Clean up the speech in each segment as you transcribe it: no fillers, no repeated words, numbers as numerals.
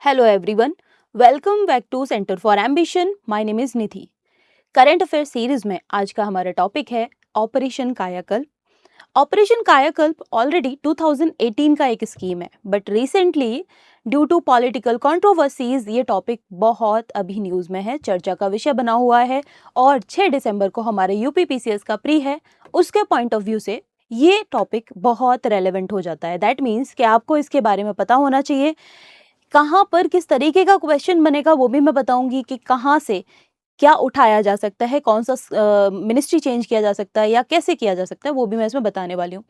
Hello everyone, welcome back to Center for Ambition. My name is Nidhi. Current affair series में आज का हमारा topic है operation कायाकल्प. ऑपरेशन कायाकल्प ऑलरेडी 2018 का एक स्कीम है, but recently due to political controversies ये टॉपिक बहुत अभी न्यूज़ में है, चर्चा का विषय बना हुआ है. और 6 दिसंबर को हमारे यूपीपीसीएस का प्री है, उसके पॉइंट ऑफ व्यू से ये टॉपिक बहुत रेलेवेंट हो जाता है. दैट मीन्स कि आपको इसके बारे में पता होना चाहिए. कहाँ पर किस तरीके का क्वेश्चन बनेगा वो भी मैं बताऊंगी कि कहाँ से क्या उठाया जा सकता है, कौन सा मिनिस्ट्री चेंज किया जा सकता है या कैसे किया जा सकता है, वो भी मैं इसमें बताने वाली हूँ.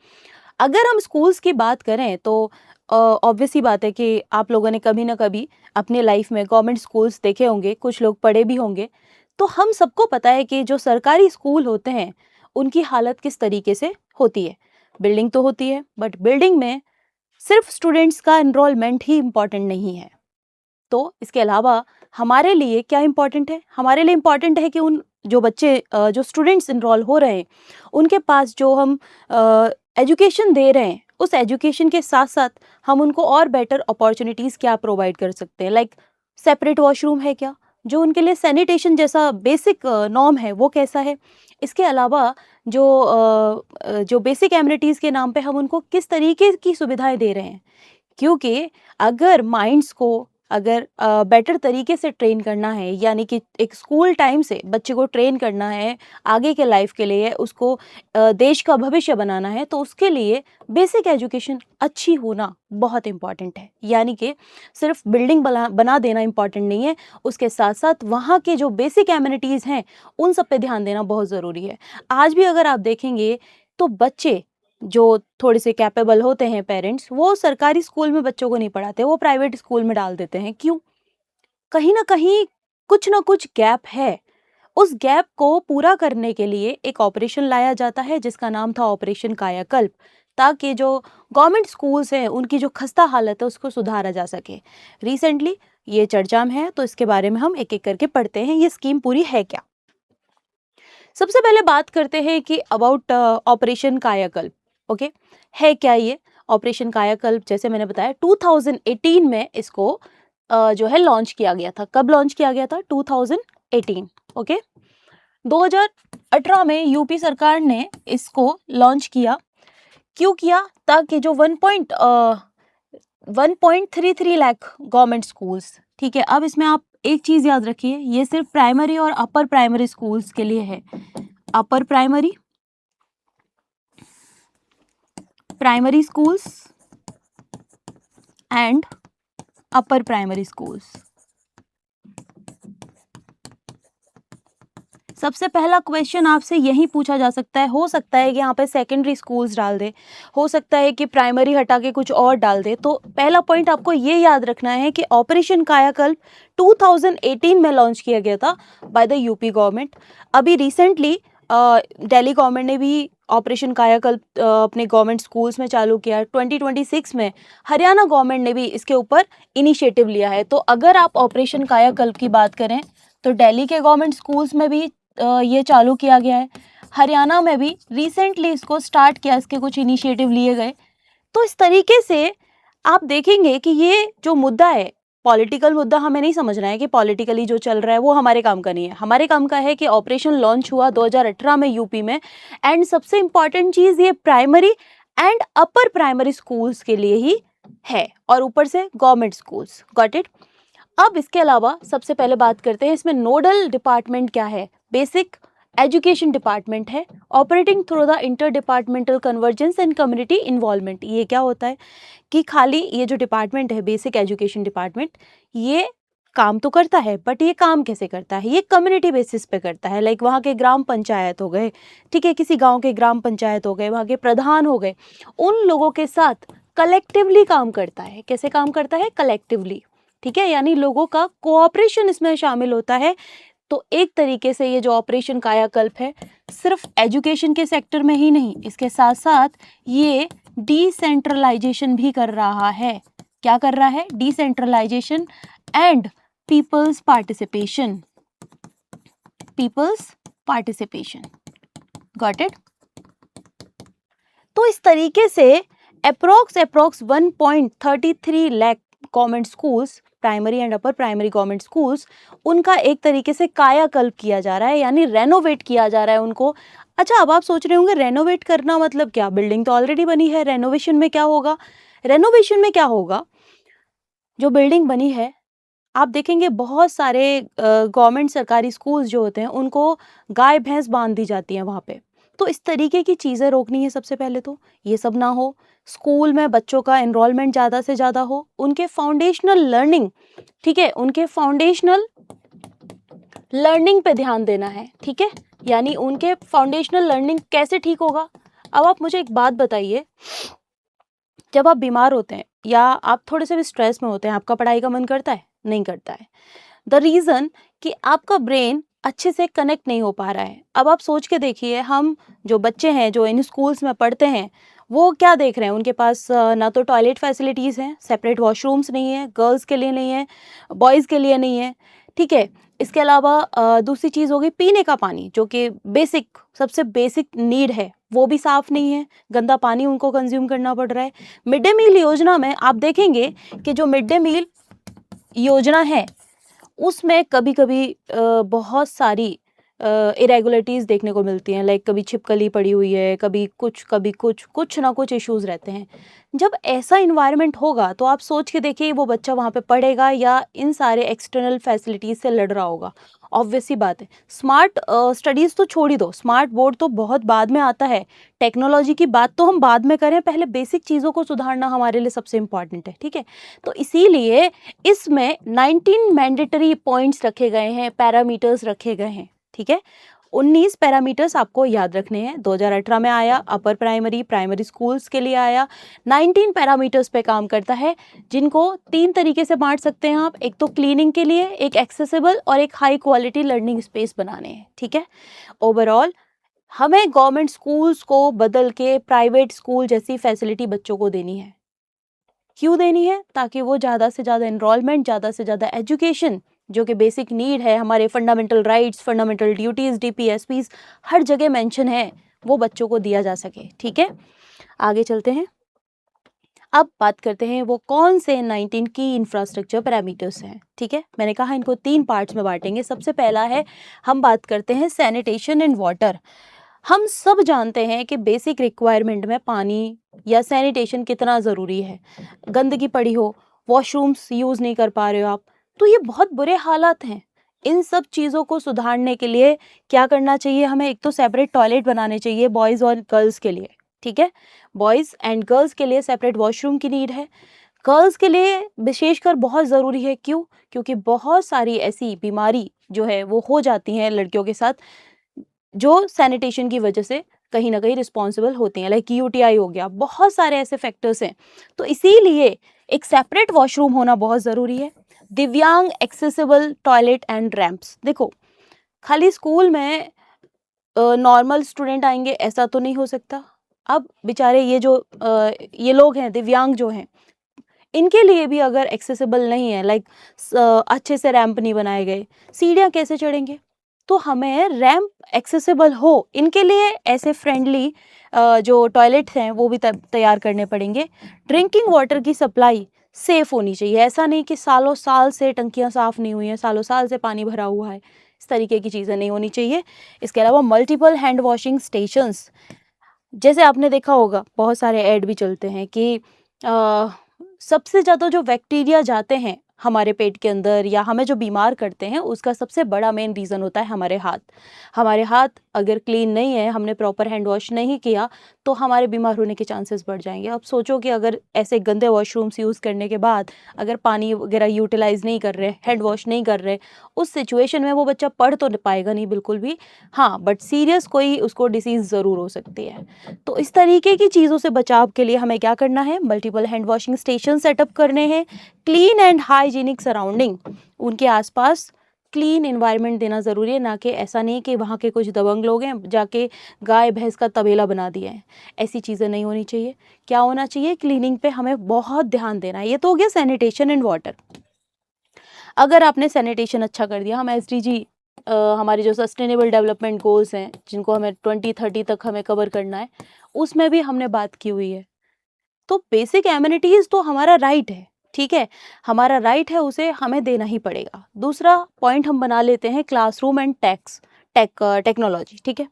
अगर हम स्कूल्स की बात करें तो ऑब्वियस ही बात है कि आप लोगों ने कभी ना कभी अपने लाइफ में गवर्नमेंट स्कूल्स देखे होंगे, कुछ लोग पढ़े भी होंगे. तो हम सबको पता है कि जो सरकारी स्कूल होते हैं उनकी हालत किस तरीके से होती है. बिल्डिंग तो होती है, बट बिल्डिंग में सिर्फ स्टूडेंट्स का एनरोलमेंट ही इम्पॉर्टेंट नहीं है. तो इसके अलावा हमारे लिए क्या इम्पॉर्टेंट है? हमारे लिए इम्पॉर्टेंट है कि उन जो बच्चे जो स्टूडेंट्स इनरोल हो रहे हैं उनके पास जो हम एजुकेशन दे रहे हैं उस एजुकेशन के साथ साथ हम उनको और बेटर अपॉर्चुनिटीज़ क्या प्रोवाइड कर सकते हैं. लाइक सेपरेट वॉशरूम है क्या, जो उनके लिए सैनिटेशन जैसा बेसिक नॉर्म है वो कैसा है. इसके अलावा जो बेसिक एमिनिटीज़ के नाम पे हम उनको किस तरीके की सुविधाएं दे रहे हैं. क्योंकि अगर माइंड्स को अगर बेटर तरीके से ट्रेन करना है, यानी कि एक स्कूल टाइम से बच्चे को ट्रेन करना है आगे के लाइफ के लिए, उसको देश का भविष्य बनाना है, तो उसके लिए बेसिक एजुकेशन अच्छी होना बहुत इम्पॉर्टेंट है. यानी कि सिर्फ बिल्डिंग बना देना इम्पॉर्टेंट नहीं है, उसके साथ साथ वहाँ के जो बेसिक एमिनिटीज़ हैं उन सब पे ध्यान देना बहुत ज़रूरी है. आज भी अगर आप देखेंगे तो बच्चे जो थोड़े से कैपेबल होते हैं पेरेंट्स, वो सरकारी स्कूल में बच्चों को नहीं पढ़ाते, वो प्राइवेट स्कूल में डाल देते हैं. क्यों? कहीं ना कहीं कुछ ना कुछ गैप है. उस गैप को पूरा करने के लिए एक ऑपरेशन लाया जाता है जिसका नाम था ऑपरेशन कायाकल्प, ताकि जो गवर्नमेंट स्कूल्स हैं उनकी जो खस्ता हालत है उसको सुधारा जा सके. रिसेंटली ये चर्चा में है, तो इसके बारे में हम एक एक करके पढ़ते हैं ये स्कीम पूरी है क्या. सबसे पहले बात करते हैं कि अबाउट ऑपरेशन कायाकल्प. ओके, है क्या ये ऑपरेशन कायाकल्प? जैसे मैंने बताया 2018 में इसको जो है लॉन्च किया गया था. कब लॉन्च किया गया था? 2018. ओके, 2018 में यूपी सरकार ने इसको लॉन्च किया. क्यों किया? ताकि जो 1.33 लाख गवर्नमेंट स्कूल्स, ठीक है, अब इसमें आप एक चीज याद रखिए, ये सिर्फ प्राइमरी और अपर प्राइमरी स्कूल्स के लिए है. Upper primary schools and upper primary schools. सबसे पहला क्वेश्चन आपसे यही पूछा जा सकता है, हो सकता है कि यहाँ पे सेकेंडरी स्कूल्स डाल दे, हो सकता है कि प्राइमरी हटा के कुछ और डाल दे. तो पहला पॉइंट आपको ये याद रखना है कि ऑपरेशन कायाकल्प 2018 में लॉन्च किया गया था बाय द यूपी गवर्नमेंट. अभी रिसेंटली दिल्ली गवर्नमेंट ने भी ऑपरेशन कायाकल्प अपने गवर्नमेंट स्कूल्स में चालू किया. 2026 में हरियाणा गवर्नमेंट ने भी इसके ऊपर इनिशिएटिव लिया है. तो अगर आप ऑपरेशन कायाकल्प की बात करें तो दिल्ली के गवर्नमेंट स्कूल्स में भी ये चालू किया गया है. हरियाणा में भी रिसेंटली इसको स्टार्ट किया, इसके कुछ इनिशिएटिव लिए गए. तो इस तरीके से आप देखेंगे कि ये जो मुद्दा है, पॉलिटिकल मुद्दा हमें नहीं समझना है कि पॉलिटिकली जो चल रहा है वो हमारे काम का नहीं है. हमारे काम का है कि ऑपरेशन लॉन्च हुआ 2018 में यूपी में, एंड सबसे इंपॉर्टेंट चीज ये primary and upper primary schools के लिए ही है, और ऊपर से गवर्नमेंट स्कूल्स. Got it. अब इसके अलावा सबसे पहले बात करते हैं इसमें नोडल डिपार्टमेंट क्या है. बेसिक एजुकेशन डिपार्टमेंट है, operating through the inter departmental convergence and community involvement. ये क्या होता है कि खाली ये जो डिपार्टमेंट है बेसिक एजुकेशन डिपार्टमेंट, ये काम तो करता है, बट ये काम कैसे करता है? ये कम्युनिटी बेसिस पे करता है. लाइक वहाँ के ग्राम पंचायत हो गए, ठीक है, किसी गांव के ग्राम पंचायत हो गए, वहाँ के प्रधान हो गए, उन लोगों के साथ कलेक्टिवली काम करता है. कैसे काम करता है? कलेक्टिवली. ठीक है, यानी लोगों का कोऑपरेशन इसमें शामिल होता है. तो एक तरीके से ये जो ऑपरेशन कायाकल्प है सिर्फ एजुकेशन के सेक्टर में ही नहीं, इसके साथ साथ ये डिसेंट्रलाइजेशन भी कर रहा है. क्या कर रहा है? Decentralisation and people's participation. Got it. तो इस तरीके से approx 1.33 lakh government schools, primary and upper primary government schools, उनका एक तरीके से कायाकल्प किया जा रहा है, यानी रेनोवेट किया जा रहा है उनको। अच्छा, अब आप सोच रहे होंगे रेनोवेट करना मतलब क्या? बिल्डिंग तो ऑलरेडी बनी है, रेनोवेशन में क्या होगा? रेनोवेशन में क्या होगा, जो बिल्डिंग बनी है, आप देखेंगे बहुत सारे गवर्नमेंट सरकारी स्कूल्स जो होते हैं उनको गाय भैंस बांध दी जाती हैं वहाँ पे। तो इस तरीके की चीज़ें रोकनी है सबसे पहले तो, ये सब ना हो। स्कूल में बच्चों का एनरोलमेंट ज़्यादा से ज़्यादा हो, उनके फाउंडेशनल लर्निंग, ठीक है, उनके फाउंडेशनल लर्निंग पे ध्यान देना है, ठीक है, यानी उनके फाउंडेशनल लर्निंग कैसे ठीक होगा? अब आप मुझे एक बात बताइए, जब आप बीमार होते हैं या आप थोड़े से भी स्ट्रेस में होते हैं, आपका पढ़ाई का मन करता है? नहीं करता है। द रीज़न कि आपका ब्रेन अच्छे से कनेक्ट नहीं हो पा रहा है। अब आप सोच के देखिए, हम जो बच्चे हैं जो इन स्कूल्स में पढ़ते हैं, वो क्या देख रहे हैं? उनके पास ना तो टॉयलेट फैसिलिटीज़ हैं, सेपरेट वॉशरूम्स नहीं है, गर्ल्स के लिए नहीं है, बॉयज़ के लिए नहीं है, ठीक है। इसके अलावा दूसरी चीज़ हो गई पीने का पानी, जो कि बेसिक, सबसे बेसिक नीड है, वो भी साफ़ नहीं है, गंदा पानी उनको कंज्यूम करना पड़ रहा है। मिड डे मील योजना में आप देखेंगे कि जो मिड डे मील योजना है, उसमें कभी-कभी बहुत सारी इरेगुलरिटीज़ देखने को मिलती हैं, लाइक कभी छिपकली पड़ी हुई है, कभी कुछ ना कुछ इश्यूज़ रहते हैं। जब ऐसा एनवायरनमेंट होगा तो आप सोच के देखिए वो बच्चा वहाँ पे पढ़ेगा या इन सारे एक्सटर्नल फैसिलिटीज़ से लड़ रहा होगा? ऑब्वियस सी बात है। स्मार्ट स्टडीज़ तो छोड़ ही दो, स्मार्ट बोर्ड तो बहुत बाद में आता है। टेक्नोलॉजी की बात तो हम बाद में करें, पहले बेसिक चीज़ों को सुधारना हमारे लिए सबसे इम्पोर्टेंट है, ठीक है? तो इसीलिए इसमें 19 मैंडेटरी पॉइंट्स रखे गए हैं, पैरामीटर्स रखे गए हैं, ठीक है? 19 पैरामीटर्स आपको याद रखने हैं। 2018 में आया, अपर प्राइमरी, प्राइमरी स्कूल्स के लिए आया। 19 पैरामीटर्स पे काम करता है, जिनको 3 तरीके से बाँट सकते हैं आप। एक तो क्लीनिंग के लिए, एक एक्सेसिबल और एक हाई क्वालिटी लर्निंग स्पेस बनाने हैं, ठीक है? ओवरऑल हमें गवर्नमेंट स्कूल्स को बदल के प्राइवेट स्कूल जैसी फैसिलिटी बच्चों को देनी है। क्यों देनी है? ताकि वो ज़्यादा से ज़्यादा एनरोलमेंट, ज़्यादा से ज़्यादा एजुकेशन, जो कि बेसिक नीड है, हमारे फंडामेंटल राइट्स, फंडामेंटल ड्यूटीज़, डीपीएसपीज़ हर जगह मेंशन है, वो बच्चों को दिया जा सके, ठीक है? आगे चलते हैं। अब बात करते हैं वो कौन से 19 की इंफ्रास्ट्रक्चर पैरामीटर्स हैं, ठीक है? मैंने कहा इनको 3 पार्ट्स में बाँटेंगे। सबसे पहला है, हम बात करते हैं सैनिटेशन एंड वाटर। हम सब जानते हैं कि बेसिक रिक्वायरमेंट में पानी या सैनिटेशन कितना ज़रूरी है। गंदगी पड़ी हो, वॉशरूम्स यूज़ नहीं कर पा रहे हो आप, तो ये बहुत बुरे हालात हैं। इन सब चीज़ों को सुधारने के लिए क्या करना चाहिए हमें? एक तो सेपरेट टॉयलेट बनाने चाहिए बॉयज़ और गर्ल्स के लिए, ठीक है? बॉयज़ एंड गर्ल्स के लिए सेपरेट वॉशरूम की नीड है। गर्ल्स के लिए विशेषकर बहुत ज़रूरी है, क्यों? क्योंकि बहुत सारी ऐसी बीमारी जो है वो हो जाती हैं लड़कियों के साथ, जो सैनिटेशन की वजह से कहीं न कहीं रिस्पॉन्सिबल होती हैं, लाइक यूटीआई हो गया, बहुत सारे ऐसे फैक्टर्स हैं। तो इसीलिए एक सेपरेट वॉशरूम होना बहुत ज़रूरी है। दिव्यांग एक्सेसिबल टॉयलेट एंड रैंप्स। देखो, खाली स्कूल में नॉर्मल स्टूडेंट आएँगे ऐसा तो नहीं हो सकता। अब बेचारे ये जो ये लोग हैं, दिव्यांग जो हैं, इनके लिए भी अगर एक्सेसिबल नहीं है, लाइक अच्छे से रैंप नहीं बनाए गए, सीढ़ियाँ कैसे चढ़ेंगे? तो हमें रैंप एक्सेसिबल हो, इनके लिए ऐसे फ्रेंडली जो टॉयलेट्स हैं वो भी तैयार करने पड़ेंगे। ड्रिंकिंग वाटर की सप्लाई सेफ़ होनी चाहिए। ऐसा नहीं कि सालों साल से टंकियाँ साफ़ नहीं हुई हैं, सालों साल से पानी भरा हुआ है, इस तरीके की चीज़ें नहीं होनी चाहिए। इसके अलावा मल्टीपल हैंड वॉशिंग स्टेशंस, जैसे आपने देखा होगा बहुत सारे ऐड भी चलते हैं कि सबसे ज़्यादा जो बैक्टीरिया जाते हैं हमारे पेट के अंदर या हमें जो बीमार करते हैं, उसका सबसे बड़ा मेन रीज़न होता है हमारे हाथ। हमारे हाथ अगर क्लीन नहीं है, हमने प्रॉपर हैंड वॉश नहीं किया, तो हमारे बीमार होने के चांसेस बढ़ जाएंगे। अब सोचो कि अगर ऐसे गंदे वॉशरूम्स यूज़ करने के बाद अगर पानी वगैरह यूटिलाइज़ नहीं कर रहे, हैंड वॉश नहीं कर रहे, उस सिचुएशन में वो बच्चा पढ़ तो पाएगा नहीं बिल्कुल भी, हाँ, बट सीरियस कोई उसको डिसीज़ ज़रूर हो सकती है। तो इस तरीके की चीज़ों से बचाव के लिए हमें क्या करना है? Multiple hand washing station setup करने हैं। क्लीन एंड हाइजीनिक सराउंडिंग, उनके आसपास क्लीन एनवायरनमेंट देना ज़रूरी है, ना कि ऐसा नहीं कि वहाँ के कुछ दबंग लोग हैं जाके गाय भैंस का तबेला बना दिया है। ऐसी चीज़ें नहीं होनी चाहिए। क्या होना चाहिए? क्लीनिंग पे हमें बहुत ध्यान देना है। ये तो हो गया सैनिटेशन एंड वाटर। अगर आपने सैनिटेशन अच्छा कर दिया, हम एसडीजी हमारे जो सस्टेनेबल डेवलपमेंट गोल्स हैं, जिनको हमें 2030 तक हमें कवर करना है, उसमें भी हमने बात की हुई है। तो बेसिक एमिनिटीज़ तो हमारा राइट है, ठीक है, हमारा राइट है, उसे हमें देना ही पड़ेगा। दूसरा पॉइंट हम बना लेते हैं क्लासरूम एंड टेक्नोलॉजी, ठीक है।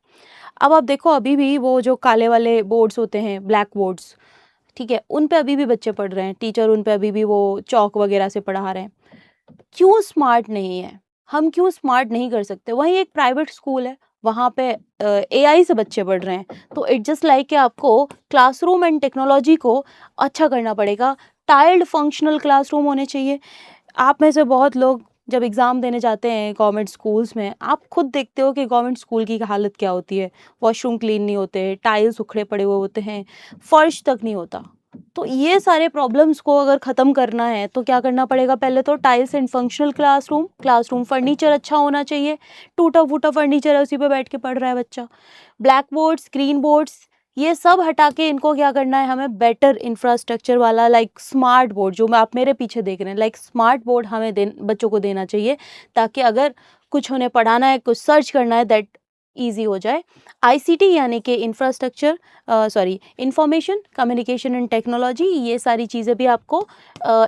अब आप देखो अभी भी वो जो काले वाले बोर्ड्स होते हैं, ब्लैक बोर्ड्स, ठीक है, उन पे अभी भी बच्चे पढ़ रहे हैं, टीचर उन पे अभी भी वो चॉक वगैरह से पढ़ा रहे हैं। क्यों स्मार्ट नहीं है? हम क्यों स्मार्ट नहीं कर सकते? वहीं एक प्राइवेट स्कूल है, वहाँ पे एआई से बच्चे पढ़ रहे हैं, तो इट जस्ट लाइक कि आपको क्लासरूम एंड टेक्नोलॉजी को अच्छा करना पड़ेगा। टाइल्ड फंक्शनल क्लासरूम होने चाहिए। आप में से बहुत लोग जब एग्ज़ाम देने जाते हैं गवर्नमेंट स्कूल्स में, आप खुद देखते हो कि गवर्नमेंट स्कूल की हालत क्या होती है। वॉशरूम क्लीन नहीं होते, टाइल्स उखड़े पड़े हुए होते हैं, फर्श तक नहीं होता। तो ये सारे प्रॉब्लम्स को अगर ख़त्म करना है तो क्या करना पड़ेगा? पहले तो tiles and functional classroom furniture अच्छा होना चाहिए। टूटा-फूटा फर्नीचर है, उसी पे बैठ के पढ़ रहा है बच्चा। ब्लैक बोर्ड्स, ग्रीन बोर्ड्स, ये सब हटा के इनको क्या करना है हमें? बेटर इंफ्रास्ट्रक्चर वाला लाइक स्मार्ट बोर्ड, जो आप मेरे पीछे देख रहे हैं, लाइक स्मार्ट बोर्ड हमें बच्चों को देना चाहिए, ताकि अगर कुछ उन्हें पढ़ाना है, कुछ सर्च करना है, दैट ईज़ी हो जाए। आईसीटी यानी कि इंफॉर्मेशन कम्युनिकेशन एंड टेक्नोलॉजी, ये सारी चीज़ें भी आपको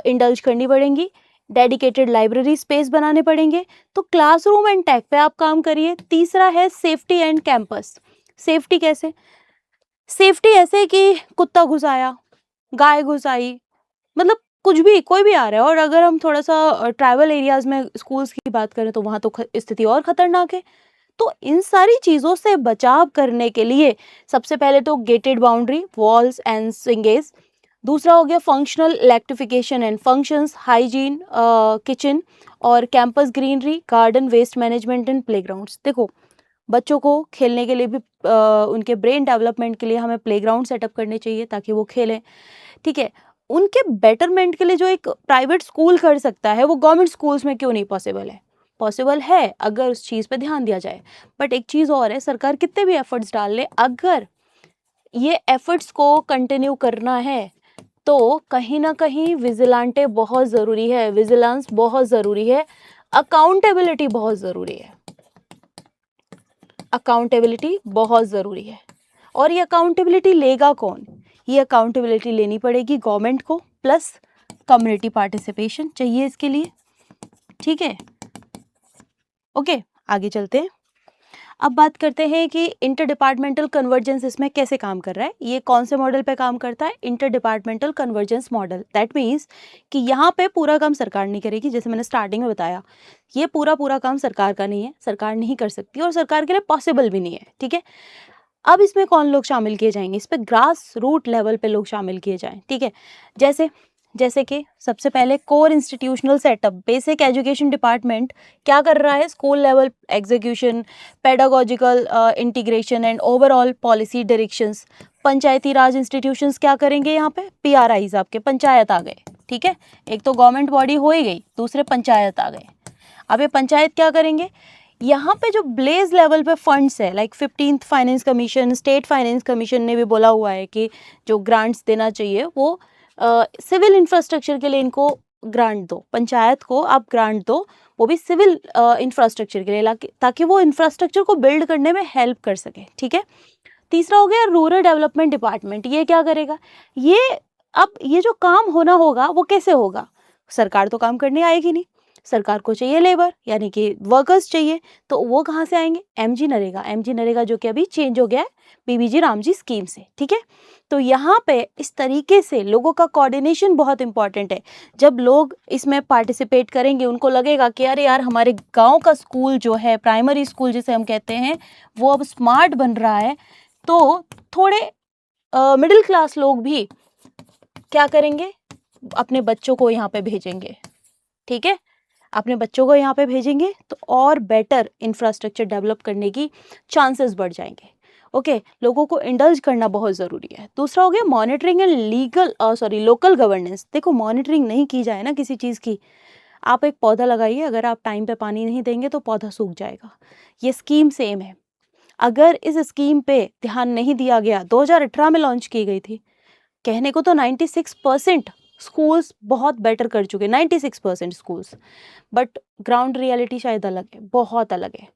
इंडल्ज करनी पड़ेंगी। डेडिकेटेड लाइब्रेरी स्पेस बनाने पड़ेंगे। तो क्लासरूम एंड टेक पे आप काम करिए। तीसरा है सेफ्टी एंड कैंपस। सेफ्टी कैसे? सेफ्टी ऐसे कि कुत्ता घुस आया, गाय घुस आई, मतलब कुछ भी, कोई भी आ रहा है। और अगर हम थोड़ा-सा ट्राइबल एरियाज़ में स्कूल्स की बात करें तो वहाँ तो स्थिति और खतरनाक है। तो इन सारी चीज़ों से बचाव करने के लिए सबसे पहले तो gated boundary, walls and swings. दूसरा हो गया functional electrification and functions, hygiene, kitchen और campus greenery, garden waste management and playgrounds. देखो बच्चों को खेलने के लिए भी उनके ब्रेन डेवलपमेंट के लिए हमें प्लेग्राउंड सेटअप करने चाहिए ताकि वो खेलें, ठीक है। उनके बेटरमेंट के लिए जो एक प्राइवेट स्कूल कर सकता है, वो गवर्नमेंट स्कूल्स में क्यों नहीं पॉसिबल है? पॉसिबल है अगर उस चीज़ पे ध्यान दिया जाए। बट एक चीज़ और है, सरकार कितने भी एफर्ट्स डाल ले, अगर ये एफर्ट्स को कंटिन्यू करना है तो कहीं न कहीं विजिलेंटे बहुत ज़रूरी है, विजिलेंस बहुत ज़रूरी है, अकाउंटेबिलिटी बहुत ज़रूरी है। अकाउंटेबिलिटी बहुत ज़रूरी है। और ये अकाउंटेबिलिटी लेगा कौन? ये अकाउंटेबिलिटी लेनी पड़ेगी गवर्नमेंट को, प्लस कम्युनिटी पार्टिसिपेशन चाहिए इसके लिए, ठीक है। ओके, आगे चलते हैं। अब बात करते हैं कि इंटर डिपार्टमेंटल कन्वर्जेंस इसमें कैसे काम कर रहा है। ये कौन से मॉडल पे काम करता है? Inter departmental convergence model. That means कि यहाँ पे पूरा काम सरकार नहीं करेगी, जैसे मैंने स्टार्टिंग में बताया, ये पूरा काम सरकार का नहीं है, सरकार नहीं कर सकती और सरकार के लिए पॉसिबल भी नहीं है, ठीक है। अब इसमें कौन लोग शामिल किए जाएंगे? इस पे ग्रास रूट लेवल पे लोग शामिल किए जाएं, ठीक है। जैसे कि सबसे पहले core institutional setup, basic education department क्या कर रहा है? School level execution, pedagogical integration and overall policy directions. Panchayati Raj institutions क्या करेंगे? यहाँ पे पीआरआईज, आपके पंचायत आ गए, ठीक है। एक तो गवर्नमेंट बॉडी हो ही गई, दूसरे पंचायत आ गए। अब ये पंचायत क्या करेंगे? यहाँ पे जो ब्लेज लेवल पे फंड्स है, like 15th finance commission, state finance commission ने भी बोला हुआ है कि जो ग्रांट्स देना चाहिए वो सिविल इंफ्रास्ट्रक्चर के लिए इनको ग्रांट दो, पंचायत को आप ग्रांट दो, वो भी सिविल इंफ्रास्ट्रक्चर के लिए, ताकि वो इंफ्रास्ट्रक्चर को बिल्ड करने में हेल्प कर सके, ठीक है। तीसरा हो गया रूरल डेवलपमेंट डिपार्टमेंट। ये क्या करेगा? ये अब ये जो काम होना होगा वो कैसे होगा? सरकार तो काम करने आएगी नहीं, सरकार को चाहिए लेबर यानी कि वर्कर्स चाहिए, तो वो कहाँ से आएंगे? एमजी नरेगा जो कि अभी चेंज हो गया है बीबीजी रामजी स्कीम से, ठीक है। तो यहाँ पे इस तरीके से लोगों का कोऑर्डिनेशन बहुत इंपॉर्टेंट है। जब लोग इसमें पार्टिसिपेट करेंगे, उनको लगेगा कि अरे यार हमारे गांव का स्कूल जो है, प्राइमरी स्कूल जिसे हम कहते हैं, वो अब स्मार्ट बन रहा है, तो थोड़े मिडिल क्लास लोग भी क्या करेंगे? अपने बच्चों को यहाँ पे भेजेंगे, ठीक है। अपने बच्चों को यहाँ पे भेजेंगे तो और बेटर इंफ्रास्ट्रक्चर डेवलप करने की चांसेस बढ़ जाएंगे। ओके, लोगों को इंडल्ज करना बहुत ज़रूरी है। दूसरा हो गया मॉनिटरिंग एंड लोकल गवर्नेंस। देखो मॉनिटरिंग नहीं की जाए ना किसी चीज़ की, आप एक पौधा लगाइए, अगर आप टाइम पे पानी नहीं देंगे तो पौधा सूख जाएगा। ये स्कीम सेम है। अगर इस स्कीम पे ध्यान नहीं दिया गया, 2018 में लॉन्च की गई थी, कहने को तो 96% स्कूल्स बहुत बेटर कर चुके, 96% स्कूल्स, बट ग्राउंड रियलिटी शायद अलग है, बहुत अलग है।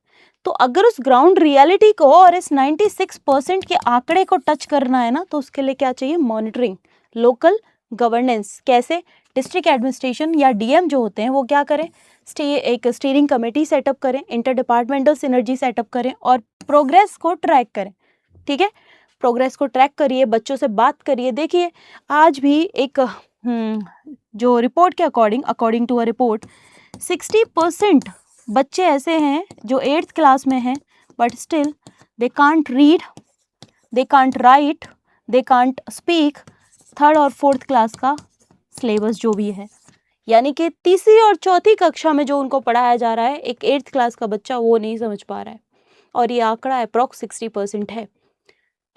तो अगर उस ग्राउंड रियलिटी को और इस 96% के आंकड़े को टच करना है ना, तो उसके लिए क्या चाहिए? Monitoring, local governance. कैसे? डिस्ट्रिक्ट एडमिनिस्ट्रेशन या डीएम जो होते हैं वो क्या करें, एक स्टीयरिंग कमेटी सेटअप करें, इंटर डिपार्टमेंटल सिनर्जी सेटअप करें और प्रोग्रेस को ट्रैक करें। ठीक है, प्रोग्रेस को ट्रैक करिए, बच्चों से बात करिए। देखिए आज भी एक जो रिपोर्ट के अकॉर्डिंग टू अ रिपोर्ट 60% बच्चे ऐसे हैं जो 8th क्लास में हैं but still they can't read, they can't right, they can't speak 3rd और 4th क्लास का सिलेबस जो भी है, यानी कि तीसरी और चौथी कक्षा में जो उनको पढ़ाया जा रहा है एक 8th क्लास का बच्चा वो नहीं समझ पा रहा है, और ये आंकड़ा अप्रॉक्स 60% है।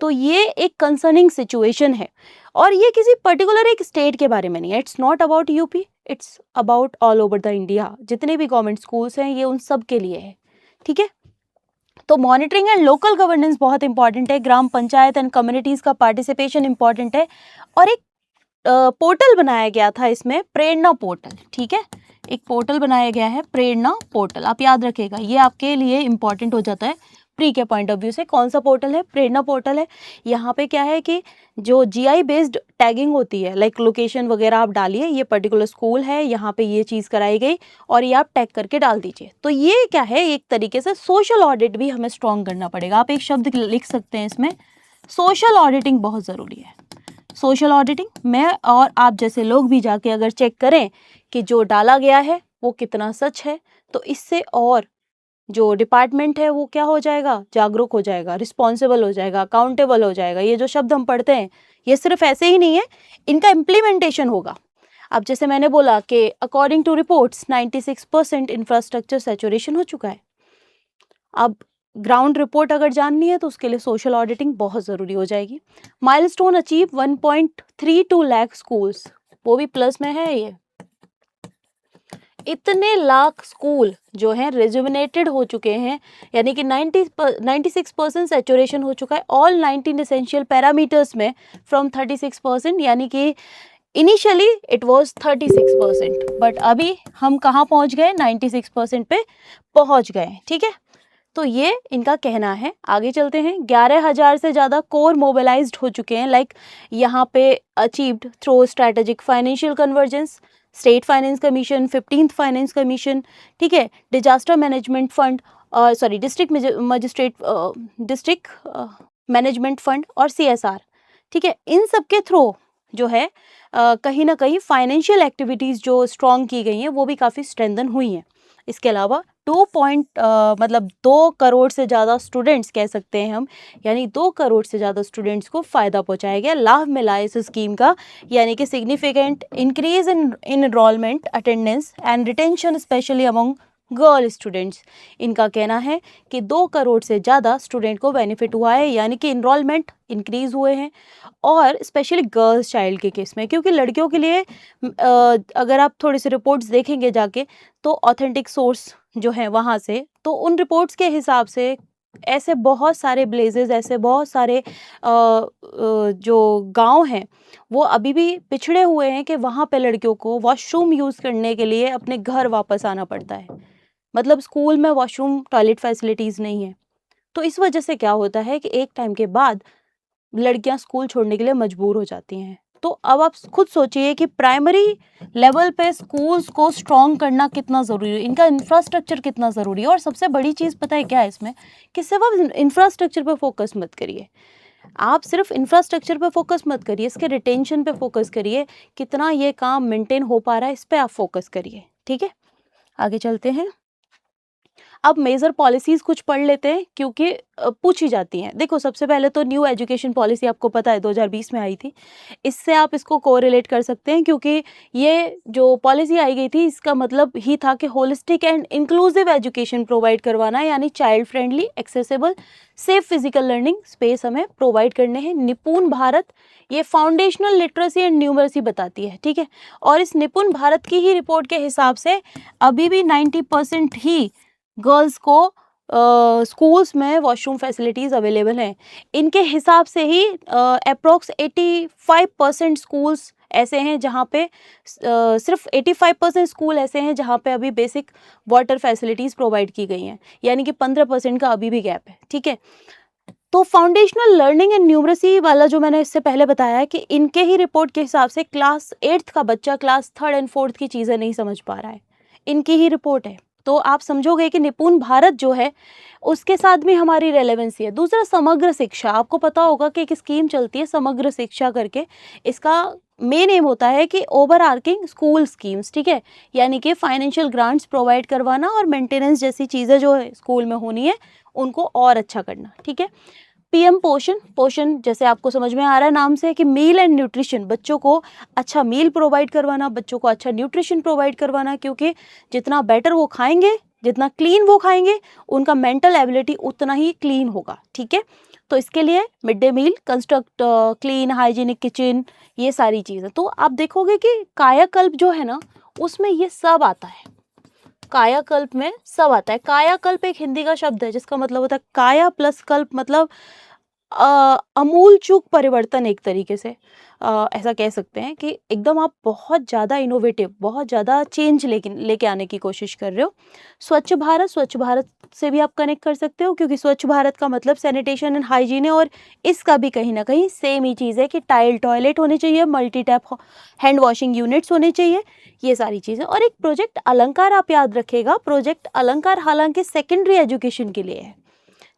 तो ये एक कंसर्निंग सिचुएशन है, और ये किसी पर्टिकुलर एक स्टेट के बारे में नहीं है, it's not about UP, it's about all over the India. जितने भी गवर्नमेंट स्कूल्स हैं ये उन सब के लिए है। ठीक है, तो मॉनिटरिंग एंड लोकल गवर्नेंस बहुत इंपॉर्टेंट है, ग्राम पंचायत एंड कम्युनिटीज़ का पार्टिसिपेशन इंपॉर्टेंट है, और एक पोर्टल बनाया गया था इसमें, प्रेरणा पोर्टल। ठीक है, एक पोर्टल बनाया गया है प्रेरणा पोर्टल, आप याद रखिएगा, ये आपके लिए इंपॉर्टेंट हो जाता है प्री के पॉइंट ऑफ व्यू से। कौन सा पोर्टल है? प्रेरणा पोर्टल है। यहाँ पे क्या है कि जो जीआई बेस्ड टैगिंग होती है, लाइक लोकेशन वगैरह आप डालिए, ये पर्टिकुलर स्कूल है, यहाँ पे ये चीज़ कराई गई, और ये आप टैग करके डाल दीजिए। तो ये क्या है, एक तरीके से सोशल ऑडिट भी हमें स्ट्रॉन्ग करना पड़ेगा। आप एक शब्द लिख सकते हैं इसमें, सोशल ऑडिटिंग बहुत ज़रूरी है। सोशल ऑडिटिंग में और आप जैसे लोग भी जाके अगर चेक करें कि जो डाला गया है वो कितना सच है, तो इससे और जो डिपार्टमेंट है वो क्या हो जाएगा, जागरूक हो जाएगा, रिस्पॉन्सिबल हो जाएगा, अकाउंटेबल हो जाएगा। ये जो शब्द हम पढ़ते हैं ये सिर्फ ऐसे ही नहीं है, इनका इम्प्लीमेंटेशन होगा। अब जैसे मैंने बोला कि according to reports 96% infrastructure saturation हो चुका है। अब ग्राउंड रिपोर्ट अगर जाननी है तो उसके लिए सोशल ऑडिटिंग बहुत ज़रूरी हो जाएगी। माइलस्टोन अचीव 1.32 लाख स्कूल्स, वो भी प्लस में है। ये इतने लाख स्कूल जो हैं रेजुविनेटेड हो चुके हैं, यानी कि 96% सैचुरेशन हो चुका है ऑल 19 एसेंशियल पैरामीटर्स में फ्रॉम 36%, यानी कि इनिशियली इट वाज 36%, बट अभी हम कहाँ पहुँच गए, 96% पे पहुँच गए। ठीक है, तो ये इनका कहना है। आगे चलते हैं। 11,000 से ज़्यादा कोर मोबिलाइज्ड हो चुके हैं, लाइक यहाँ पे achieved through strategic financial convergence, state finance commission, 15th finance commission, ठीक है, disaster management fund, sorry district management fund और CSR। ठीक है, इन सब के थ्रू जो है कहीं ना कहीं फाइनेंशियल एक्टिविटीज़ जो स्ट्रॉन्ग की गई हैं वो भी काफ़ी स्ट्रेंथन हुई हैं। इसके अलावा 2 करोड़ से ज़्यादा स्टूडेंट्स कह सकते हैं हम, यानी 2 करोड़ से ज़्यादा स्टूडेंट्स को फ़ायदा पहुंचाया गया, लाभ मिला इस स्कीम का, यानी कि significant increase in enrolment, attendance and retention specially among girl students. इनका कहना है कि 2 करोड़ से ज़्यादा स्टूडेंट को बेनिफिट हुआ है, यानी कि इनरोलमेंट इंक्रीज़ हुए हैं, और स्पेशली गर्ल्स चाइल्ड के केस में, क्योंकि लड़कियों के लिए अगर आप थोड़ी सी रिपोर्ट्स देखेंगे जाके तो ऑथेंटिक सोर्स जो है वहाँ से, तो उन रिपोर्ट्स के हिसाब से ऐसे बहुत सारे ब्लेजेस, ऐसे बहुत सारे जो गांव हैं वो अभी भी पिछड़े हुए हैं कि वहाँ पे लड़कियों को वॉशरूम यूज़ करने के लिए अपने घर वापस आना पड़ता है। मतलब स्कूल में वॉशरूम टॉयलेट फैसिलिटीज़ नहीं है, तो इस वजह से क्या होता है कि एक टाइम के बाद लड़कियां स्कूल छोड़ने के लिए मजबूर हो जाती हैं। तो अब आप खुद सोचिए कि प्राइमरी लेवल पे स्कूल्स को स्ट्रॉन्ग करना कितना ज़रूरी है, इनका इंफ्रास्ट्रक्चर कितना ज़रूरी है। और सबसे बड़ी चीज़ पता है क्या है इसमें, कि सिर्फ आप इंफ्रास्ट्रक्चर पे फोकस मत करिए, आप सिर्फ इंफ्रास्ट्रक्चर पे फोकस मत करिए, इसके रिटेंशन पे फोकस करिए, कितना ये काम मेंटेन हो पा रहा है इस पे आप फोकस करिए। ठीक है, आगे चलते हैं। अब मेजर पॉलिसीज़ कुछ पढ़ लेते हैं, क्योंकि पूछी जाती हैं। देखो सबसे पहले तो न्यू एजुकेशन पॉलिसी आपको पता है 2020 में आई थी, इससे आप इसको कोरिलेट कर सकते हैं, क्योंकि ये जो पॉलिसी आई गई थी इसका मतलब ही था कि holistic and inclusive education provide करवाना, यानी child friendly, accessible, safe physical learning space हमें प्रोवाइड करने हैं। निपुण भारत ये फाउंडेशनल लिटरेसी एंड न्यूमरेसी बताती है। ठीक है, और इस निपुण भारत की ही रिपोर्ट के हिसाब से अभी भी 90% ही गर्ल्स को स्कूल्स में वॉशरूम फैसिलिटीज़ अवेलेबल हैं। इनके हिसाब से ही अप्रोक्स 85% स्कूल्स ऐसे हैं जहाँ पे सिर्फ 85% स्कूल ऐसे हैं जहाँ पे अभी बेसिक वाटर फैसिलिटीज़ प्रोवाइड की गई हैं, यानी कि 15% का अभी भी गैप है। ठीक है, तो फाउंडेशनल लर्निंग एंड न्यूमरेसी वाला जो मैंने इससे पहले बताया है कि इनके ही रिपोर्ट के हिसाब से क्लास 8th का बच्चा क्लास 3rd एंड 4th की चीज़ें नहीं समझ पा रहा है, इनकी ही रिपोर्ट है। तो आप समझोगे कि निपुण भारत जो है उसके साथ भी हमारी रेलेवेंसी है। दूसरा, समग्र शिक्षा, आपको पता होगा कि एक स्कीम चलती है समग्र शिक्षा करके, इसका मेन एम होता है कि ओवर आर्किंग स्कूल स्कीम्स, ठीक है, यानी कि फाइनेंशियल ग्रांट्स प्रोवाइड करवाना और मेंटेनेंस जैसी चीज़ें जो स्कूल में होनी है उनको और अच्छा करना, ठीक है। पीएम पोषण, पोषण जैसे आपको समझ में आ रहा है नाम से कि मील एंड न्यूट्रिशन, बच्चों को अच्छा मील प्रोवाइड करवाना, बच्चों को अच्छा न्यूट्रिशन प्रोवाइड करवाना, क्योंकि जितना बेटर वो खाएंगे, जितना क्लीन वो खाएंगे, उनका मेंटल एबिलिटी उतना ही क्लीन होगा, ठीक है। तो इसके लिए mid day meal, construct clean hygienic kitchen, ये सारी चीज़ें। तो आप देखोगे कि कायाकल्प जो है ना उसमें ये सब आता है, कायाकल्प में सब आता है। कायाकल्प एक हिंदी का शब्द है जिसका मतलब होता है काया प्लस कल्प, मतलब अमूल चूक परिवर्तन, एक तरीके से ऐसा कह सकते हैं कि एकदम आप बहुत ज़्यादा इनोवेटिव, बहुत ज़्यादा चेंज लेके आने की कोशिश कर रहे हो। स्वच्छ भारत, स्वच्छ भारत से भी आप कनेक्ट कर सकते हो क्योंकि स्वच्छ भारत का मतलब सैनिटेशन एंड हाइजीन है, और इसका भी कहीं ना कहीं सेम ही चीज़ है कि टाइल टॉयलेट होने चाहिए, multi tap hand washing units होने चाहिए, ये सारी चीज़ें। और एक प्रोजेक्ट अलंकार आप याद रखेगा, प्रोजेक्ट अलंकार हालांकि सेकेंडरी एजुकेशन के लिए है,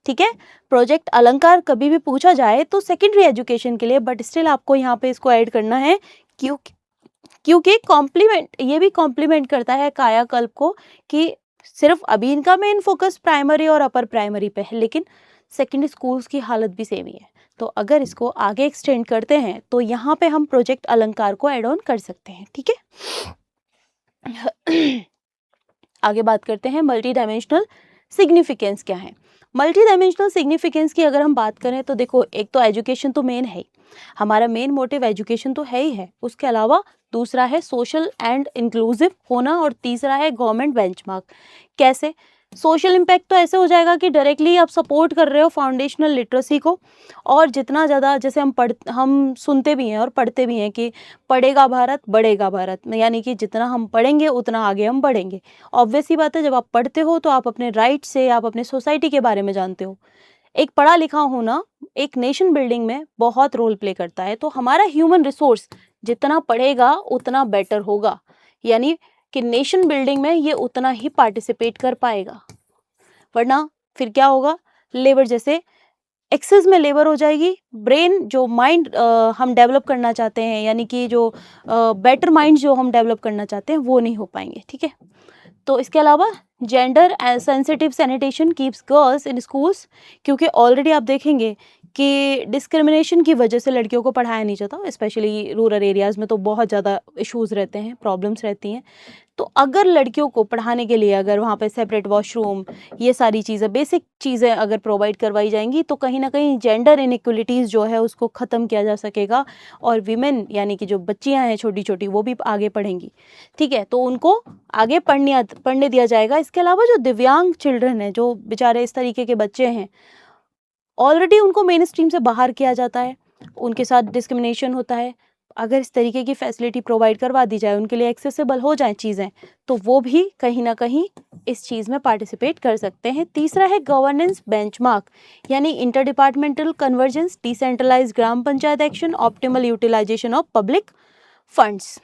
ठीक है। प्रोजेक्ट अलंकार कभी भी पूछा जाए तो सेकेंडरी एजुकेशन के लिए, बट स्टिल आपको यहाँ पे इसको ऐड करना है क्योंकि कॉम्प्लीमेंट, ये भी कॉम्प्लीमेंट करता है कायाकल्प को कि सिर्फ अभी इनका मेन फोकस प्राइमरी और अपर प्राइमरी पे है, लेकिन सेकेंडरी स्कूल्स की हालत भी सेम ही है। तो अगर इसको आगे एक्सटेंड करते हैं तो यहाँ पे हम प्रोजेक्ट अलंकार को ऐड ऑन कर सकते हैं, ठीक है। आगे बात करते हैं मल्टी डायमेंशनल सिग्निफिकेंस क्या है। मल्टी डायमेंशनल सिग्निफिकेंस की अगर हम बात करें तो देखो, एक तो एजुकेशन तो मेन है ही, हमारा मेन मोटिव एजुकेशन तो है ही है, उसके अलावा दूसरा है सोशल एंड इंक्लूसिव होना, और तीसरा है गवर्नमेंट बेंचमार्क। कैसे सोशल इम्पैक्ट? तो ऐसे हो जाएगा कि डायरेक्टली आप सपोर्ट कर रहे हो फाउंडेशनल लिटरेसी को, और जितना ज़्यादा, जैसे हम सुनते भी हैं और पढ़ते भी हैं कि पढ़ेगा भारत बढ़ेगा भारत, यानी कि जितना हम पढ़ेंगे उतना आगे हम बढ़ेंगे। ऑब्वियस ही बात है, जब आप पढ़ते हो तो आप अपने राइट से, आप अपने सोसाइटी के बारे में जानते हो। एक पढ़ा लिखा होना एक नेशन बिल्डिंग में बहुत रोल प्ले करता है। तो हमारा ह्यूमन रिसोर्स जितना पढ़ेगा उतना बेटर होगा, यानी कि नेशन बिल्डिंग में ये उतना ही पार्टिसिपेट कर पाएगा। वरना फिर क्या होगा, लेबर जैसे एक्सेस में लेबर हो जाएगी, ब्रेन जो माइंड हम डेवलप करना चाहते हैं, यानी कि जो बेटर माइंड जो हम डेवलप करना चाहते हैं वो नहीं हो पाएंगे, ठीक है। तो इसके अलावा gender sensitive sanitation keeps girls in schools, क्योंकि ऑलरेडी आप देखेंगे कि डिस्क्रिमिनेशन की वजह से लड़कियों को पढ़ाया नहीं जाता, स्पेशली रूरल एरियाज़ में तो बहुत ज़्यादा इश्यूज़ रहते हैं, प्रॉब्लम्स रहती हैं। तो अगर लड़कियों को पढ़ाने के लिए अगर वहाँ पे सेपरेट वॉशरूम, ये सारी चीज़ें, बेसिक चीज़ें अगर प्रोवाइड करवाई जाएंगी तो कहीं ना कहीं जेंडर इनइक्वलिटीज़ जो है उसको ख़त्म किया जा सकेगा, और विमेन यानी कि जो बच्चियाँ हैं छोटी छोटी वो भी आगे पढ़ेंगी, ठीक है। तो उनको आगे पढ़ने दिया जाएगा। इसके अलावा जो दिव्यांग चिल्ड्रन हैं, जो बेचारे इस तरीके के बच्चे हैं, ऑलरेडी उनको मेन स्ट्रीम से बाहर किया जाता है, उनके साथ डिस्क्रिमिनेशन होता है। अगर इस तरीके की फैसिलिटी प्रोवाइड करवा दी जाए, उनके लिए एक्सेसिबल हो जाए चीज़ें, तो वो भी कहीं ना कहीं इस चीज़ में पार्टिसिपेट कर सकते हैं। तीसरा है गवर्नेंस बेंचमार्क, यानी inter departmental convergence, decentralise gram panchayat action, optimal utilisation of public funds.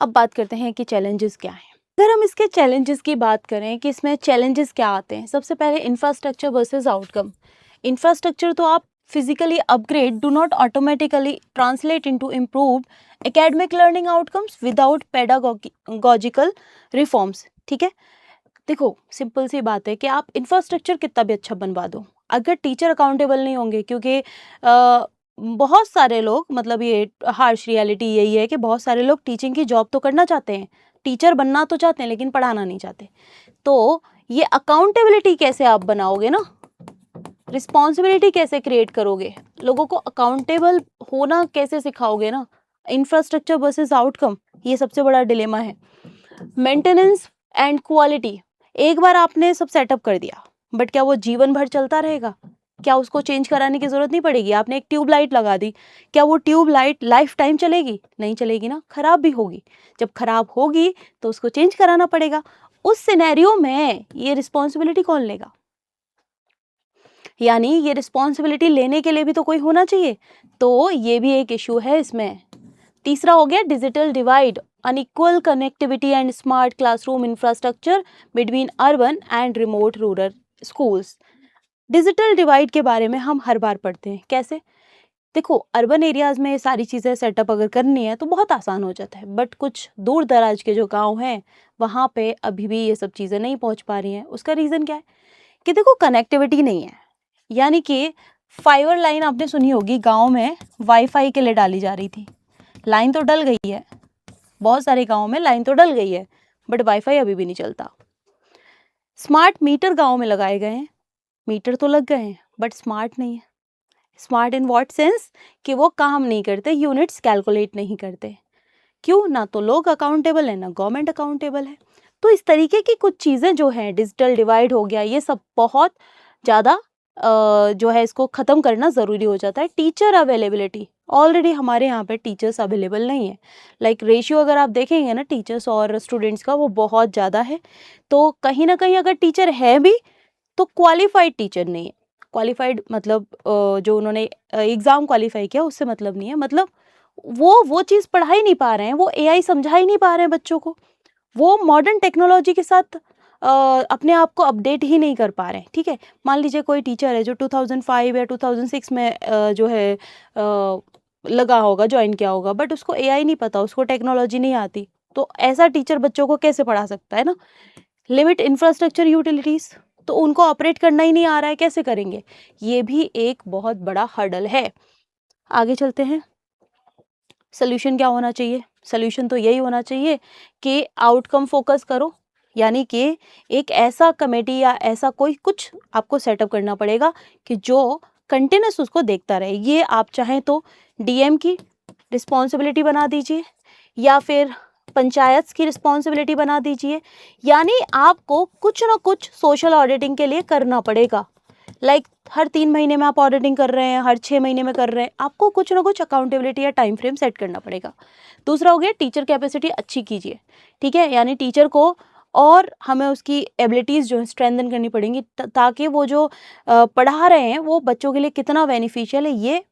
अब बात करते हैं कि चैलेंजेस क्या हैं। अगर हम इसके चैलेंजेस की बात करें कि इसमें चैलेंजेस क्या आते हैं, सबसे पहले इंफ्रास्ट्रक्चर वर्सेस आउटकम। इंफ्रास्ट्रक्चर तो आप physically upgrade do not automatically translate into improved academic learning outcomes without pedagogical reforms, ठीक है। देखो, सिंपल सी बात है कि आप इंफ्रास्ट्रक्चर कितना भी अच्छा बनवा दो, अगर टीचर अकाउंटेबल नहीं होंगे, क्योंकि बहुत सारे लोग, मतलब ये हार्श रियलिटी यही है कि बहुत सारे लोग टीचिंग की जॉब तो करना चाहते हैं, टीचर बनना तो चाहते हैं, लेकिन पढ़ाना नहीं चाहते। तो ये अकाउंटेबिलिटी कैसे आप बनाओगे ना, रिस्पॉन्सिबिलिटी कैसे क्रिएट करोगे, लोगों को अकाउंटेबल होना कैसे सिखाओगे ना। इंफ्रास्ट्रक्चर वर्सेस आउटकम, ये सबसे बड़ा डिलेमा है। मेंटेनेंस एंड क्वालिटी, एक बार आपने सब सेटअप कर दिया, बट क्या वो जीवन भर चलता रहेगा? क्या उसको चेंज कराने की जरूरत नहीं पड़ेगी? आपने एक ट्यूब लाइट लगा दी, क्या वो ट्यूब लाइट लाइफ टाइम चलेगी? नहीं चलेगी ना, खराब भी होगी। जब खराब होगी तो उसको चेंज कराना पड़ेगा। उस सिनेरियो में ये रिस्पॉन्सिबिलिटी कौन लेगा? यानी ये रिस्पॉन्सिबिलिटी लेने के लिए भी तो कोई होना चाहिए, तो ये भी एक इशू है इसमें। तीसरा हो गया digital divide, unequal connectivity and smart classroom infrastructure between urban and remote rural schools. Digital divide के बारे में हम हर बार पढ़ते हैं, कैसे? देखो, अर्बन एरियाज में ये सारी चीज़ें सेटअप अगर करनी है तो बहुत आसान हो जाता है, बट कुछ दूर दराज के जो गांव हैं वहाँ पे अभी भी ये सब चीज़ें नहीं पहुँच पा रही हैं। उसका रीज़न क्या है कि देखो, कनेक्टिविटी नहीं है। यानी कि फाइबर लाइन आपने सुनी होगी, गांव में वाईफाई के लिए डाली जा रही थी, लाइन तो डल गई है, बहुत सारे गाँव में लाइन तो डल गई है, बट वाईफाई अभी भी नहीं चलता। स्मार्ट मीटर गाँव में लगाए गए हैं, मीटर तो लग गए हैं बट स्मार्ट नहीं है। स्मार्ट इन व्हाट सेंस कि वो काम नहीं करते, यूनिट्स कैलकुलेट नहीं करते। क्यों? ना तो लोग अकाउंटेबल है, ना गवर्नमेंट अकाउंटेबल है। तो इस तरीके की कुछ चीज़ें जो हैं, डिजिटल डिवाइड हो गया, ये सब बहुत ज़्यादा जो है इसको ख़त्म करना ज़रूरी हो जाता है। टीचर अवेलेबिलिटी, ऑलरेडी हमारे यहाँ पे टीचर्स अवेलेबल नहीं है। लाइक रेशियो अगर आप देखेंगे ना टीचर्स और स्टूडेंट्स का, वो बहुत ज़्यादा है। तो कहीं ना कहीं अगर टीचर है भी तो क्वालिफाइड टीचर नहीं है। क्वालिफाइड मतलब जो उन्होंने एग्ज़ाम क्वालिफाई किया उससे मतलब नहीं है, मतलब वो चीज़ पढ़ा ही नहीं पा रहे हैं, वो एआई समझा ही नहीं पा रहे हैं बच्चों को, वो मॉडर्न टेक्नोलॉजी के साथ अपने आप को अपडेट ही नहीं कर पा रहे हैं। ठीक है, मान लीजिए कोई टीचर है जो 2005 या 2006 में जो है लगा होगा, ज्वाइन किया होगा, बट उसको एआई नहीं पता, उसको टेक्नोलॉजी नहीं आती, तो ऐसा टीचर बच्चों को कैसे पढ़ा सकता है ना। लिमिट इंफ्रास्ट्रक्चर यूटिलिटीज़, तो उनको ऑपरेट करना ही नहीं आ रहा है, कैसे करेंगे? ये भी एक बहुत बड़ा हर्डल है। आगे चलते हैं। सोल्यूशन क्या होना चाहिए? सोल्यूशन तो यही होना चाहिए कि आउटकम फोकस करो, यानी कि एक ऐसा कमेटी या ऐसा कोई कुछ आपको सेटअप करना पड़ेगा कि जो कंटिन्यूस उसको देखता रहे। ये आप चाहें तो डीएम की रिस्पॉन्सिबिलिटी बना दीजिए या फिर पंचायत की रिस्पॉन्सिबिलिटी बना दीजिए, यानी आपको कुछ ना कुछ सोशल ऑडिटिंग के लिए करना पड़ेगा। लाइक हर 3 महीने में आप ऑडिटिंग कर रहे हैं, हर 6 महीने में कर रहे हैं, आपको कुछ ना कुछ अकाउंटेबिलिटी या टाइम फ्रेम सेट करना पड़ेगा। दूसरा हो गया टीचर कैपेसिटी अच्छी कीजिए। ठीक है, यानी टीचर को और हमें उसकी एबिलिटीज़ जो है स्ट्रेंथन करनी पड़ेंगी ताकि वो जो पढ़ा रहे हैं वो बच्चों के लिए कितना बेनिफिशियल है,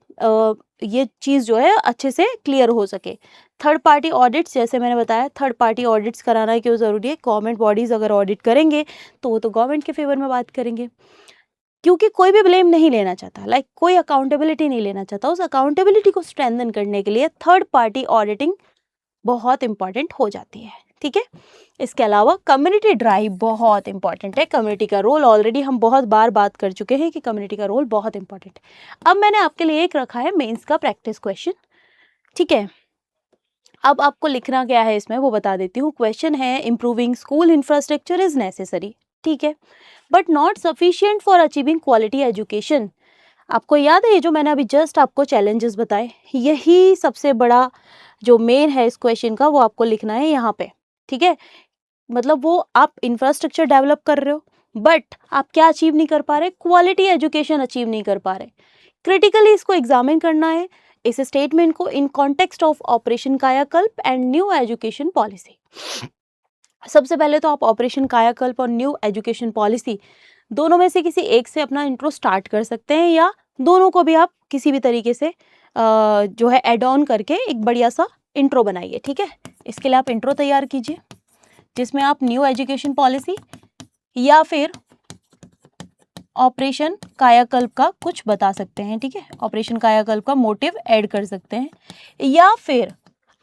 ये चीज़ जो है अच्छे से क्लियर हो सके। थर्ड पार्टी ऑडिट्स, जैसे मैंने बताया, थर्ड पार्टी ऑडिट्स कराना क्यों ज़रूरी है? गवर्नमेंट बॉडीज़ अगर ऑडिट करेंगे तो वो तो गवर्नमेंट के फेवर में बात करेंगे, क्योंकि कोई भी ब्लेम नहीं लेना चाहता, लाइक कोई अकाउंटेबिलिटी नहीं लेना चाहता। उस अकाउंटेबिलिटी को स्ट्रेंथन करने के लिए थर्ड पार्टी ऑडिटिंग बहुत इंपॉर्टेंट हो जाती है। ठीक है, इसके अलावा कम्युनिटी ड्राइव बहुत इंपॉर्टेंट है। कम्युनिटी का रोल ऑलरेडी हम बहुत बार बात कर चुके हैं कि कम्युनिटी का रोल बहुत इंपॉर्टेंट है। अब मैंने आपके लिए एक रखा है मेंस का प्रैक्टिस क्वेश्चन। ठीक है, अब आपको लिखना क्या है इसमें वो बता देती हूँ। क्वेश्चन है, improving school infrastructure is necessary, ठीक है, but not sufficient for achieving quality education. आपको याद है ये जो मैंने अभी जस्ट आपको चैलेंजेस बताए, यही सबसे बड़ा जो मेन है इस क्वेश्चन का, वो आपको लिखना है यहाँ पे। ठीक है, मतलब वो आप इंफ्रास्ट्रक्चर डेवलप कर रहे हो बट आप क्या अचीव नहीं कर पा रहे? क्वालिटी एजुकेशन अचीव नहीं कर पा रहे। क्रिटिकली इसको एग्जामिन करना है, इस स्टेटमेंट को, इन कॉन्टेक्स्ट ऑफ ऑपरेशन कायाकल्प एंड न्यू एजुकेशन पॉलिसी। सबसे पहले तो आप ऑपरेशन कायाकल्प और न्यू एजुकेशन पॉलिसी दोनों में से किसी एक से अपना इंट्रो स्टार्ट कर सकते हैं, या दोनों को भी आप किसी भी तरीके से जो है एड ऑन करके एक बढ़िया सा इंट्रो बनाइए। ठीक है, इसके लिए आप इंट्रो तैयार कीजिए जिसमें आप न्यू एजुकेशन पॉलिसी या फिर ऑपरेशन कायाकल्प का कुछ बता सकते हैं। ठीक है, ऑपरेशन कायाकल्प का मोटिव ऐड कर सकते हैं, या फिर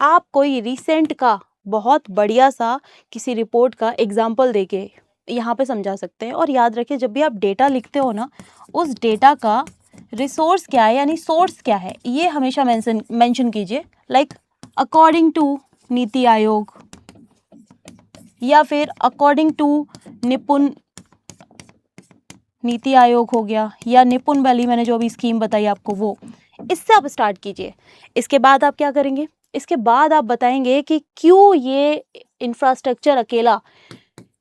आप कोई रिसेंट का बहुत बढ़िया सा किसी रिपोर्ट का एग्जाम्पल देके यहाँ पे समझा सकते हैं। और याद रखिए, जब भी आप डेटा लिखते हो ना, उस डेटा का रिसोर्स क्या है यानी सोर्स क्या है, ये हमेशा मेंशन कीजिए। Like according to NITI Aayog, या फिर अकॉर्डिंग टू निपुण नीति आयोग हो गया, या निपुण वाली मैंने जो अभी स्कीम बताई आपको, वो इससे आप स्टार्ट कीजिए। इसके बाद आप क्या करेंगे? इसके बाद आप बताएंगे कि क्यों ये इंफ्रास्ट्रक्चर अकेला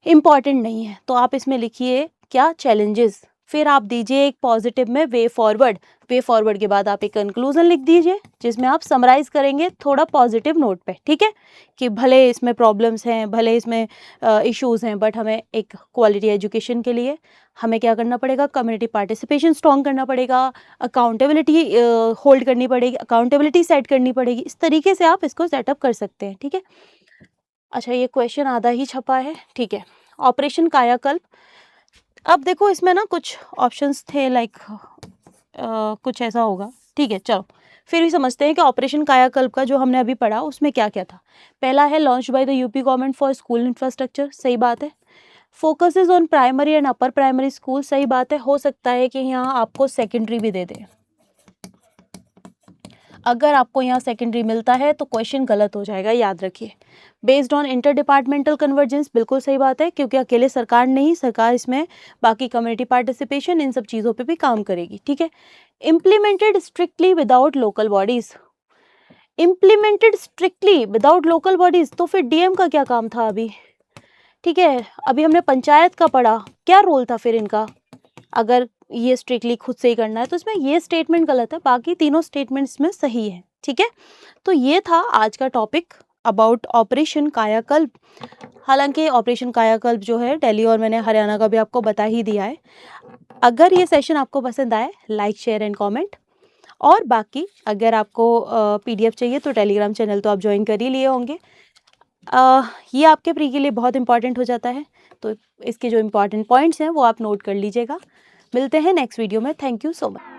इम्पॉर्टेंट नहीं है। तो आप इसमें लिखिए क्या? चैलेंजेस, फिर आप दीजिए एक पॉजिटिव में वे फॉरवर्ड। वे फॉरवर्ड के बाद आप एक कंक्लूजन लिख दीजिए जिसमें आप समराइज करेंगे थोड़ा पॉजिटिव नोट पे, ठीक है, कि भले इसमें प्रॉब्लम्स हैं, भले इसमें इश्यूज हैं, बट हमें एक क्वालिटी एजुकेशन के लिए हमें क्या करना पड़ेगा, कम्युनिटी पार्टिसिपेशन स्ट्रॉन्ग करना पड़ेगा, अकाउंटेबिलिटी होल्ड करनी पड़ेगी, अकाउंटेबिलिटी सेट करनी पड़ेगी। इस तरीके से आप इसको सेटअप कर सकते हैं, ठीक है। अच्छा, ये क्वेश्चन आधा ही छपा है, ठीक है। ऑपरेशन कायाकल्प, अब देखो इसमें ना कुछ ऑप्शंस थे, लाइक कुछ ऐसा होगा, ठीक है, चलो फिर भी समझते हैं कि ऑपरेशन कायाकल्प का जो हमने अभी पढ़ा उसमें क्या क्या था। पहला है launch by the UP government for school infrastructure, सही बात है। Focuses on primary and upper primary school, सही बात है। हो सकता है कि यहाँ आपको सेकेंडरी भी दे दे, अगर आपको यहाँ सेकेंडरी मिलता है तो क्वेश्चन गलत हो जाएगा, याद रखिए। Based on inter departmental convergence, बिल्कुल सही बात है, क्योंकि अकेले सरकार नहीं, सरकार इसमें बाकी कम्युनिटी पार्टिसिपेशन इन सब चीज़ों पे भी काम करेगी, ठीक है। Implemented strictly without local bodies, implemented strictly without local bodies, तो फिर डीएम का क्या काम था अभी, ठीक है। अभी हमने पंचायत का पढ़ा, क्या रोल था फिर इनका, अगर ये स्ट्रिक्टली खुद से ही करना है तो इसमें ये स्टेटमेंट गलत है, बाकी तीनों स्टेटमेंट्स में सही है, ठीक है। तो ये था आज का टॉपिक अबाउट ऑपरेशन कायाकल्प। हालांकि ऑपरेशन कायाकल्प जो है दिल्ली और मैंने हरियाणा का भी आपको बता ही दिया है। अगर ये सेशन आपको पसंद आए, लाइक शेयर एंड कमेंट, और बाकी अगर आपको पीडीएफ चाहिए तो टेलीग्राम चैनल तो आप ज्वाइन कर ही लिए होंगे। ये आपके प्री के लिए बहुत इंपॉर्टेंट हो जाता है, तो इसके जो इम्पॉर्टेंट पॉइंट्स हैं वो आप नोट कर लीजिएगा। मिलते हैं नेक्स्ट वीडियो में, थैंक यू सो मच।